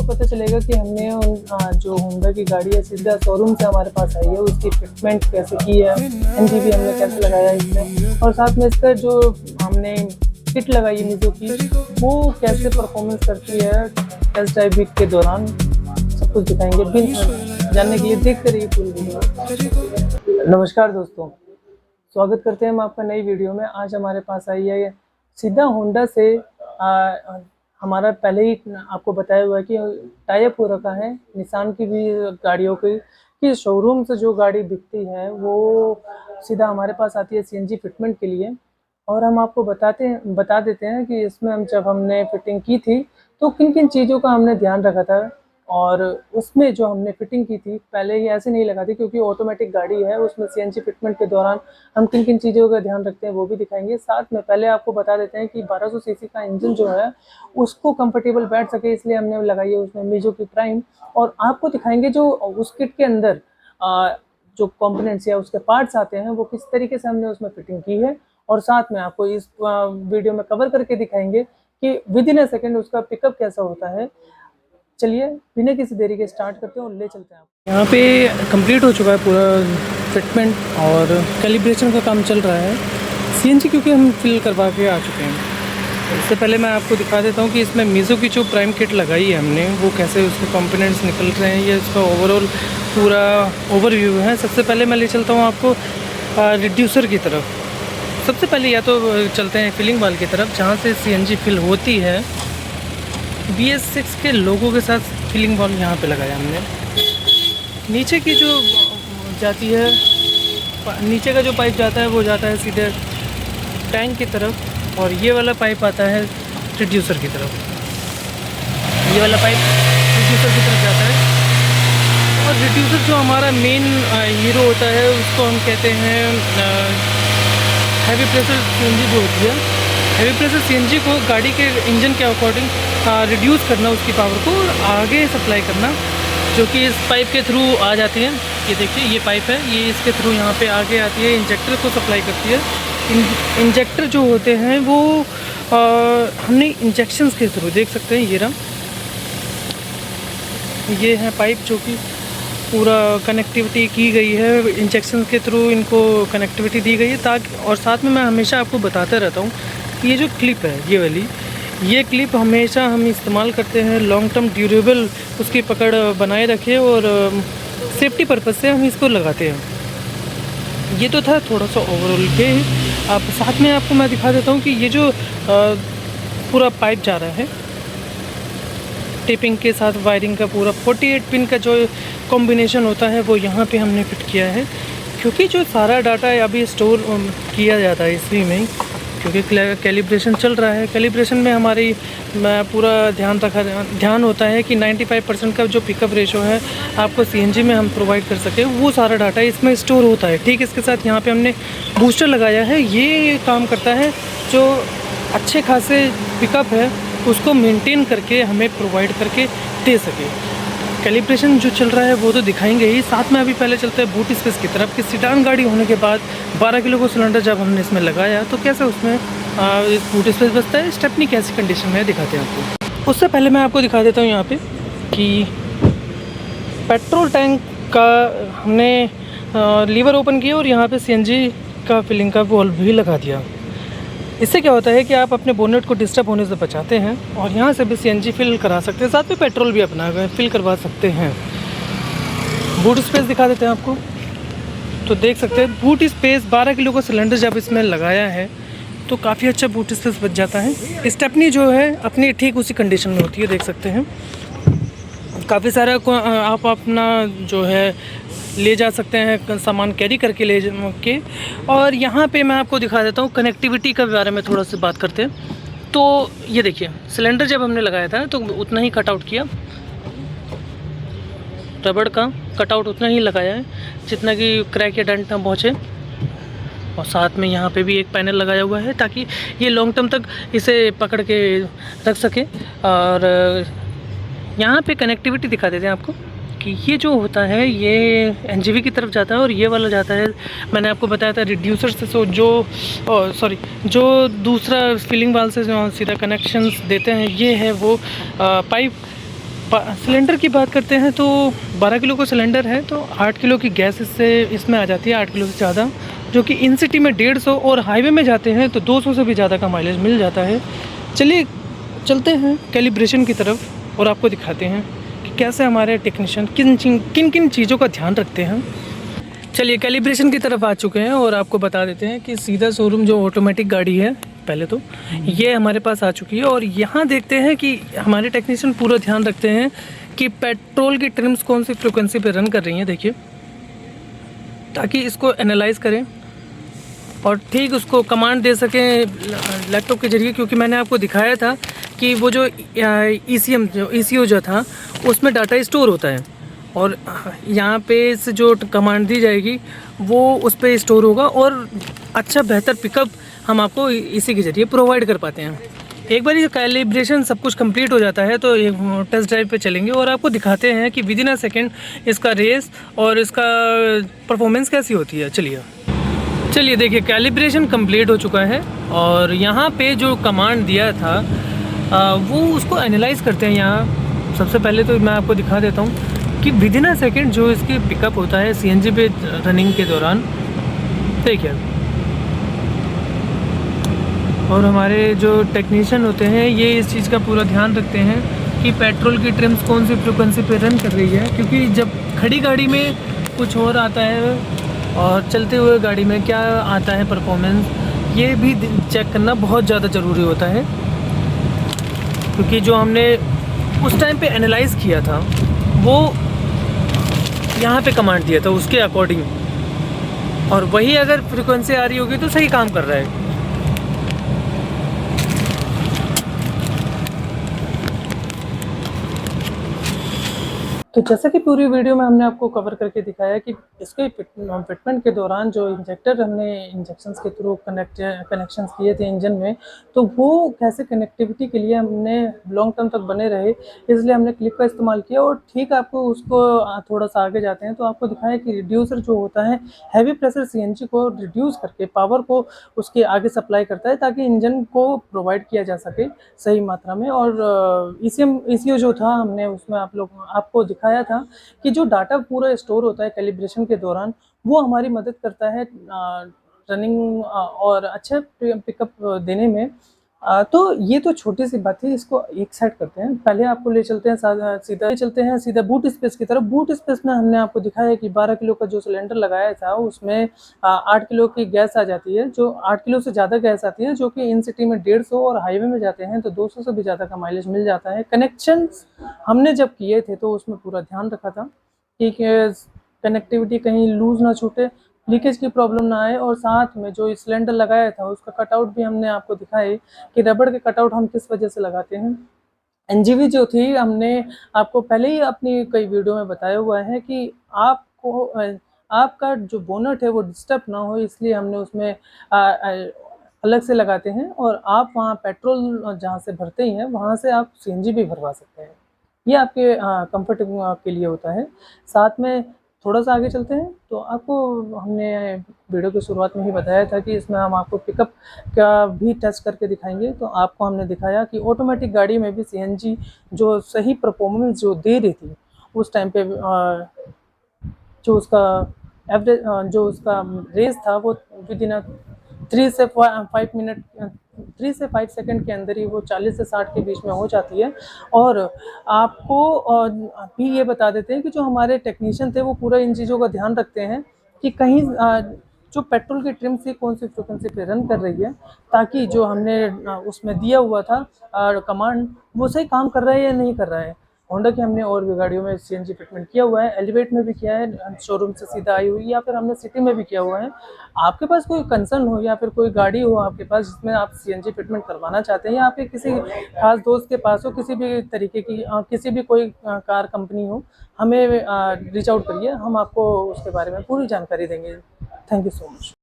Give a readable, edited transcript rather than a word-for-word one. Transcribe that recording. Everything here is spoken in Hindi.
पता चलेगा कि हमने जो होंडा की गाड़ी है सीधा शोरूम से हमारे पास आई है, उसकी फिटमेंट कैसे की है, एनजीबी हमने कैसे लगाया है इसमें, और साथ में इसका जो हमने किट लगाई है मीजो की वो कैसे परफॉर्मेंस करती है टेस्ट ड्राइव वीक के दौरान, सब कुछ दिखाएंगे। बिन जानने के लिए देखते रहिए पूरी वीडियो। नमस्कार दोस्तों, स्वागत करते हैं हम आपका नई वीडियो में। आज हमारे पास आई है सीधा होंडा से हमारा पहले ही आपको बताया हुआ है कि टाई अप हो रखा है निसान की भी गाड़ियों की कि शोरूम से जो गाड़ी बिकती है वो सीधा हमारे पास आती है सीएनजी फिटमेंट के लिए। और हम आपको बता देते हैं कि इसमें जब हमने फिटिंग की थी तो किन किन चीज़ों का हमने ध्यान रखा था, और उसमें जो हमने फिटिंग की थी पहले ही ऐसे नहीं लगा थी क्योंकि ऑटोमेटिक गाड़ी है, उसमें सीएनजी फिटमेंट के दौरान हम किन किन चीज़ों का ध्यान रखते हैं वो भी दिखाएंगे। साथ में पहले आपको बता देते हैं कि 1200 सीसी का इंजन जो है उसको कंफर्टेबल बैठ सके इसलिए हमने लगाई है उसमें मीजो की प्राइम। और आपको दिखाएंगे जो उस किट के अंदर जो कंपोनेंट्स या उसके पार्ट्स आते हैं वो किस तरीके से हमने उसमें फिटिंग की है, और साथ में आपको इस वीडियो में कवर करके दिखाएंगे कि विद इन ए सेकेंड उसका पिकअप कैसा होता है। चलिए बिना किसी देरी के स्टार्ट करते हैं और ले चलते हैं। यहाँ पे कंप्लीट हो चुका है पूरा फिटमेंट और कैलिब्रेशन का काम चल रहा है। सीएनजी क्योंकि हम फिल करवा के आ चुके हैं। इससे पहले मैं आपको दिखा देता हूँ कि इसमें मीजो की जो प्राइम किट लगाई है हमने वो कैसे उसके कंपोनेंट्स निकल रहे हैं, ये इसका ओवरऑल पूरा ओवरव्यू है। सबसे पहले मैं ले चलता हूँ आपको रिड्यूसर की तरफ। सबसे पहले या तो चलते हैं फिलिंग वाल की तरफ जहाँ से सीएनजी फिल होती है। BS6 के लोगों के साथ फिलिंग वाल यहाँ पे लगाया हमने। नीचे की जो जाती है, नीचे का जो पाइप जाता है वो जाता है सीधे टैंक की तरफ, और ये वाला पाइप आता है रिड्यूसर की तरफ। ये वाला पाइप रिड्यूसर की तरफ जाता है, और रिड्यूसर जो हमारा मेन हीरो होता है उसको हम कहते हैं हैवी प्रेशर सीएनजी जो होती है। हैवी प्रेशर सीएनजी को गाड़ी के इंजन के अकॉर्डिंग रिड्यूस करना, उसकी पावर को आगे सप्लाई करना, जो कि इस पाइप के थ्रू आ जाती है। ये देखिए ये पाइप है, ये इसके थ्रू यहाँ पे आगे आती है, इंजेक्टर को सप्लाई करती है। इंजेक्टर जो होते हैं वो हमने इंजेक्शंस के थ्रू देख सकते हैं। ये रहा, ये है पाइप जो कि पूरा कनेक्टिविटी की गई है, इंजेक्शन के थ्रू इनको कनेक्टिविटी दी गई है ताकि। और साथ में मैं हमेशा आपको बताता रहता हूँ कि ये जो क्लिप है ये वाली, ये क्लिप हमेशा हम इस्तेमाल करते हैं लॉन्ग टर्म ड्यूरेबल उसकी पकड़ बनाए रखे, और सेफ्टी पर्पज़ से हम इसको लगाते हैं। ये तो था थोड़ा सा ओवरऑल के। अब साथ में आपको मैं दिखा देता हूँ कि ये जो पूरा पाइप जा रहा है टेपिंग के साथ वायरिंग का, पूरा 48 पिन का जो कॉम्बिनेशन होता है वो यहाँ पे हमने फिट किया है, क्योंकि जो सारा डाटा है अभी स्टोर किया जाता है इसी में ही, क्योंकि कैलिब्रेशन चल रहा है। कैलिब्रेशन में हमारी पूरा ध्यान होता है कि 95% का जो पिकअप रेशो है आपको सीएनजी में हम प्रोवाइड कर सकें, वो सारा डाटा इसमें स्टोर होता है। ठीक इसके साथ यहाँ पे हमने बूस्टर लगाया है, ये काम करता है जो अच्छे खासे पिकअप है उसको मेंटेन करके हमें प्रोवाइड करके दे सके। कैलिब्रेशन जो चल रहा है वो तो दिखाएंगे ही, साथ में अभी पहले चलते हैं बूट स्पेस की तरफ कि सीडान गाड़ी होने के बाद 12 किलो का सिलेंडर जब हमने इसमें लगाया तो कैसे उसमें बूट स्पेस बचता है, स्टेपनी कैसी कंडीशन में है दिखाते हैं आपको। उससे पहले मैं आपको दिखा देता हूँ यहाँ पे कि पेट्रोल टैंक का हमने लीवर ओपन किया और यहाँ पर CNG का फिलिंग का वॉल्व भी लगा दिया। इससे क्या होता है कि आप अपने बोनेट को डिस्टर्ब होने से बचाते हैं, और यहाँ से भी CNG फिल करा सकते हैं, साथ में पेट्रोल भी अपना फिल करवा सकते हैं। बूट स्पेस दिखा देते हैं आपको, तो देख सकते हैं बूट स्पेस 12 किलो का सिलेंडर जब इसमें लगाया है तो काफ़ी अच्छा बूट स्पेस बच जाता है। स्टेपनी जो है अपनी ठीक उसी कंडीशन में होती है, देख सकते हैं। काफ़ी सारा आप अपना जो है ले जा सकते हैं, सामान कैरी करके ले के। और यहाँ पे मैं आपको दिखा देता हूँ कनेक्टिविटी के बारे में थोड़ा सा बात करते हैं। तो ये देखिए सिलेंडर जब हमने लगाया था तो उतना ही कटआउट किया, रबड़ का कटआउट उतना ही लगाया है जितना कि क्रैक या डंट ना पहुँचे। और साथ में यहाँ पे भी एक पैनल लगाया हुआ है ताकि ये लॉन्ग टर्म तक इसे पकड़ के रख सके। और यहाँ पे कनेक्टिविटी दिखा देते हैं आपको कि ये जो होता है ये एनजीवी की तरफ जाता है, और ये वाला जाता है, मैंने आपको बताया था रिड्यूसर से जो दूसरा फिलिंग वाल से जो सीधा कनेक्शंस देते हैं, ये है वो पाइप सिलेंडर की बात करते हैं तो 12 किलो का सिलेंडर है, तो 8 किलो की गैस इसमें आ जाती है, 8 किलो से ज़्यादा, जो कि इन सिटी में 150 और हाईवे में जाते हैं तो 200 से भी ज़्यादा का माइलेज मिल जाता है। चलिए चलते हैं कैलिब्रेशन की तरफ और आपको दिखाते हैं कि कैसे हमारे टेक्नीशियन किन किन चीज़ों का ध्यान रखते हैं। चलिए कैलिब्रेशन की तरफ आ चुके हैं और आपको बता देते हैं कि सीधा शोरूम जो ऑटोमेटिक गाड़ी है पहले तो ये हमारे पास आ चुकी है, और यहाँ देखते हैं कि हमारे टेक्नीशियन पूरा ध्यान रखते हैं कि पेट्रोल की ट्रिम्स कौन सी फ्रिक्वेंसी पे रन कर रही हैं, देखिए, ताकि इसको एनालाइज करें और ठीक उसको कमांड दे सकें लैपटॉप के ज़रिए। क्योंकि मैंने आपको दिखाया था कि वो जो ECU जो था उसमें डाटा स्टोर होता है, और यहाँ पे इस जो कमांड दी जाएगी वो उस पर स्टोर होगा, और अच्छा बेहतर पिकअप हम आपको इसी के ज़रिए प्रोवाइड कर पाते हैं। एक बार ये कैलिब्रेशन सब कुछ कंप्लीट हो जाता है तो एक टेस्ट ड्राइव पे चलेंगे और आपको दिखाते हैं कि विदिन अ सेकेंड इसका रेस और इसका परफॉर्मेंस कैसी होती है। चलिए देखिए कैलिब्रेशन कंप्लीट हो चुका है, और यहाँ पे जो कमांड दिया था वो उसको एनालाइज करते हैं। यहाँ सबसे पहले तो मैं आपको दिखा देता हूँ कि विदिन अ सेकेंड जो इसकी पिकअप होता है CNG पे रनिंग के दौरान, देखिए। और हमारे जो टेक्नीशियन होते हैं ये इस चीज़ का पूरा ध्यान रखते हैं कि पेट्रोल की ट्रिम्स कौन सी फ्रिक्वेंसी पे रन कर रही है, क्योंकि जब खड़ी गाड़ी में कुछ और आता है और चलते हुए गाड़ी में क्या आता है परफॉर्मेंस, ये भी चेक करना बहुत ज़्यादा ज़रूरी होता है। क्योंकि जो हमने उस टाइम पे एनालाइज़ किया था वो यहाँ पे कमांड दिया था उसके अकॉर्डिंग, और वही अगर फ्रिक्वेंसी आ रही होगी तो सही काम कर रहा है। तो जैसा कि पूरी वीडियो में हमने आपको कवर करके दिखाया कि इसके फिटमेंट के दौरान जो इंजेक्टर हमने इंजेक्शंस के थ्रू कनेक्शंस किए थे इंजन में, तो वो कैसे कनेक्टिविटी के लिए हमने लॉन्ग टर्म तक बने रहे, इसलिए हमने क्लिप का इस्तेमाल किया। और ठीक आपको उसको थोड़ा सा आगे जाते हैं तो आपको दिखाया कि रिड्यूसर जो होता है हैवी प्रेशर CNG को रिड्यूस करके पावर को उसके आगे सप्लाई करता है, ताकि इंजन को प्रोवाइड किया जा सके सही मात्रा में। और ECU जो था हमने उसमें आपको दिखाया था कि जो डाटा पूरा स्टोर होता है कैलिब्रेशन के दौरान, वो हमारी मदद करता है रनिंग और अच्छा पिकअप देने में। तो ये तो छोटी सी बात है, इसको एक साइड करते हैं। पहले आपको ले चलते हैं सीधा बूट स्पेस की तरफ। बूट स्पेस में हमने आपको दिखाया कि 12 किलो का जो सिलेंडर लगाया था उसमें 8 किलो की गैस आ जाती है, जो 8 किलो से ज़्यादा गैस आती है, जो कि इन सिटी में 150 और हाईवे में जाते हैं तो 200 से भी ज़्यादा का माइलेज मिल जाता है। कनेक्शन हमने जब किए थे तो उसमें पूरा ध्यान रखा था कि कनेक्टिविटी कहीं लूज ना छूटे, लीकेज की प्रॉब्लम ना आए, और साथ में जो सिलेंडर लगाया था उसका कटआउट भी हमने आपको दिखाए कि रबड़ के कटआउट हम किस वजह से लगाते हैं। NGV जो थी हमने आपको पहले ही अपनी कई वीडियो में बताया हुआ है कि आपको आपका जो बोनट है वो डिस्टर्ब ना हो, इसलिए हमने उसमें अलग से लगाते हैं, और आप वहाँ पेट्रोल जहाँ से भरते ही हैं वहाँ से आप CNG भी भरवा सकते हैं। ये आपके कंफर्ट के लिए होता है। साथ में थोड़ा सा आगे चलते हैं तो आपको हमने वीडियो की शुरुआत में ही बताया था कि इसमें हम आपको पिकअप का भी टेस्ट करके दिखाएंगे। तो आपको हमने दिखाया कि ऑटोमेटिक गाड़ी में भी CNG जो सही परफॉर्मेंस जो दे रही थी उस टाइम पे जो उसका एवरेज जो उसका रेस था वो विदिन 3 से 5 सेकंड के अंदर ही वो 40 से 60 के बीच में हो जाती है। और आपको भी ये बता देते हैं कि जो हमारे टेक्नीशियन थे वो पूरा इन चीज़ों का ध्यान रखते हैं कि कहीं जो पेट्रोल की ट्रिम से कौन सी फ्रिक्वेंसी पे रन कर रही है, ताकि जो हमने उसमें दिया हुआ था कमांड वो सही काम कर रहा है या नहीं कर रहा है। होंडा की हमने और भी गाड़ियों में CNG फिटमेंट किया हुआ है, एलिवेट में भी किया है, शोरूम से सीधा आई हुई, या फिर हमने सिटी में भी किया हुआ है। आपके पास कोई कंसर्न हो या फिर कोई गाड़ी हो आपके पास जिसमें आप CNG फिटमेंट करवाना चाहते हैं, या फिर किसी खास दोस्त के पास हो, किसी भी तरीके की किसी भी कोई कार कंपनी हो, हमें रीच आउट करिए, हम आपको उसके बारे में पूरी जानकारी देंगे। Thank you so much.